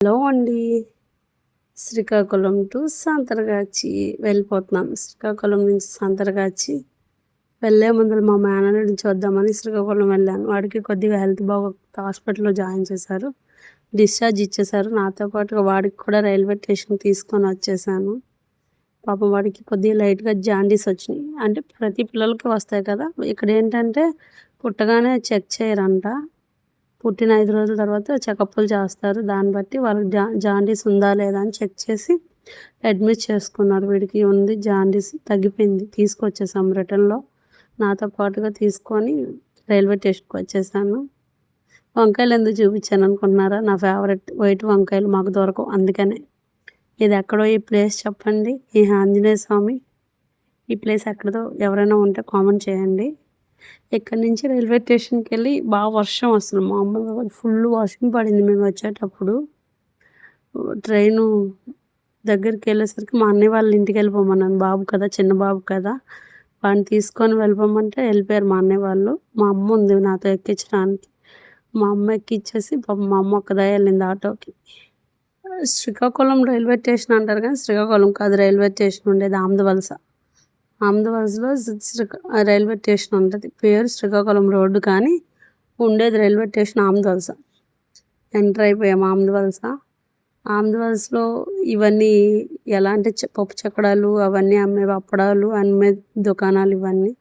Hello అండి. Srikakulam to సంతరగాచి వెళ్ళిపోతున్నాం. శ్రీకాకుళం నుంచి సంతరగాచి వెళ్ళే ముందు మా మేనల్లుడిని చూద్దామని శ్రీకాకుళం వెళ్ళాను. వాడికి కొద్దిగా హెల్త్ బాగోకపోతే హాస్పిటల్లో జాయిన్ చేశారు. డిశ్చార్జ్ ఇచ్చేశారు. నాతో పాటుగా వాడికి కూడా రైల్వే స్టేషన్ తీసుకొని వచ్చేసాను. పాపం వాడికి కొద్దిగా లైట్గా జాండీస్ వచ్చినాయి. అంటే ప్రతి పిల్లలకి వస్తాయి కదా. ఇక్కడ ఏంటంటే పుట్టగానే చెక్ చేయరంట. పుట్టిన 5 రోజుల తర్వాత చెకప్లు చేస్తారు. దాన్ని బట్టి వాళ్ళకి జాండీస్ ఉందా లేదా అని చెక్ చేసి అడ్మిట్ చేసుకున్నారు. వీడికి ఉంది జాండీస్, తగ్గిపోయింది. తీసుకొచ్చేసాం రిటర్న్లో. నాతో పాటుగా తీసుకొని రైల్వే స్టేషన్కి వచ్చేసాను. వంకాయలు ఎందుకు చూపించాను అనుకుంటున్నారా? నా ఫేవరెట్ వైట్ వంకాయలు మాకు దొరకవు, అందుకనే. ఇది ఎక్కడో ఈ ప్లేస్ చెప్పండి. ఈ ఆంజనేయ స్వామి ఈ ప్లేస్ ఎక్కడదో ఎవరైనా ఉంటే కామెంట్ చేయండి. ఇక్కడి నుంచి రైల్వే స్టేషన్కి వెళ్ళి బాగా వర్షం అసలు మామూలుగా ఫుల్ వర్షం పడింది. మేము వచ్చేటప్పుడు ట్రైను దగ్గరికి వెళ్ళేసరికి మా అన్నయ్య వాళ్ళ ఇంటికి వెళ్ళిపోమన్నాను. బాబు కదా, చిన్న బాబు కదా, వాడిని తీసుకొని వెళ్ళిపోమంటే వెళ్ళిపోయారు మా అన్నయ్య వాళ్ళు. మా అమ్మ ఉంది నాతో ఎక్కించడానికి. మా అమ్మ ఎక్కిచ్చేసి పాపం మా అమ్మ ఒక్కదే వెళ్ళింది ఆటోకి. శ్రీకాకుళం రైల్వే స్టేషన్ అంటారు కానీ శ్రీకాకుళం కాదు, రైల్వే స్టేషన్ ఉండేది ఆమదవలస. ఆమదవలసలో రైల్వే స్టేషన్ ఉంటుంది. పేరు శ్రీకాకుళం రోడ్డు కానీ ఉండేది రైల్వే స్టేషన్ ఆమదవలస. ఎంటర్ అయిపోయాం ఆమదవలస. ఆమదవలసలో ఇవన్నీ ఎలా అంటే పప్పు చక్కడాలు అవన్నీ అమ్మే, అప్పడాలు అమ్మే దుకాణాలు ఇవన్నీ.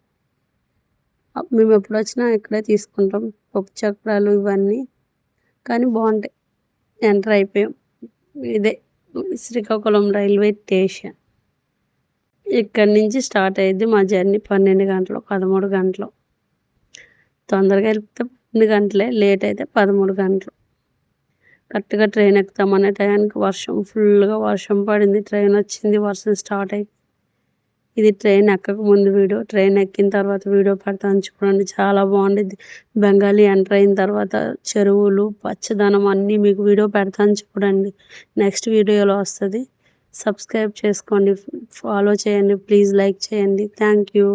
మేము ఎప్పుడు వచ్చినా ఇక్కడే తీసుకుంటాం పప్పు చక్కడాలు ఇవన్నీ, కానీ బాగుంటాయి. ఎంటర్ అయిపోయాం. ఇదే శ్రీకాకుళం రైల్వే స్టేషన్. ఇక్కడి నుంచి స్టార్ట్ అయ్యింది మా జర్నీ. 12 గంటలు, 13 గంటలు. తొందరగా వెళ్ళిపోతే 12 గంటలే, లేట్ అయితే 13 గంటలు. కరెక్ట్గా ట్రైన్ ఎక్కుతామనే టయానికి ఫుల్గా వర్షం పడింది. ట్రైన్ వచ్చింది, వర్షం స్టార్ట్ అయ్యి. ఇది ట్రైన్ ఎక్కక ముందు వీడియో. ట్రైన్ ఎక్కిన తర్వాత వీడియో పెడతాను చూడండి, చాలా బాగుంటుంది. బెంగాలీ ఎంటర్ అయిన తర్వాత చెరువులు, పచ్చదనం అన్నీ మీకు వీడియో పెడతాను చూడండి. నెక్స్ట్ వీడియోలో వస్తుంది. సబ్స్క్రైబ్ చేసుకోండి, ఫాలో చేయండి, ప్లీజ్ లైక్ చేయండి. Thank you.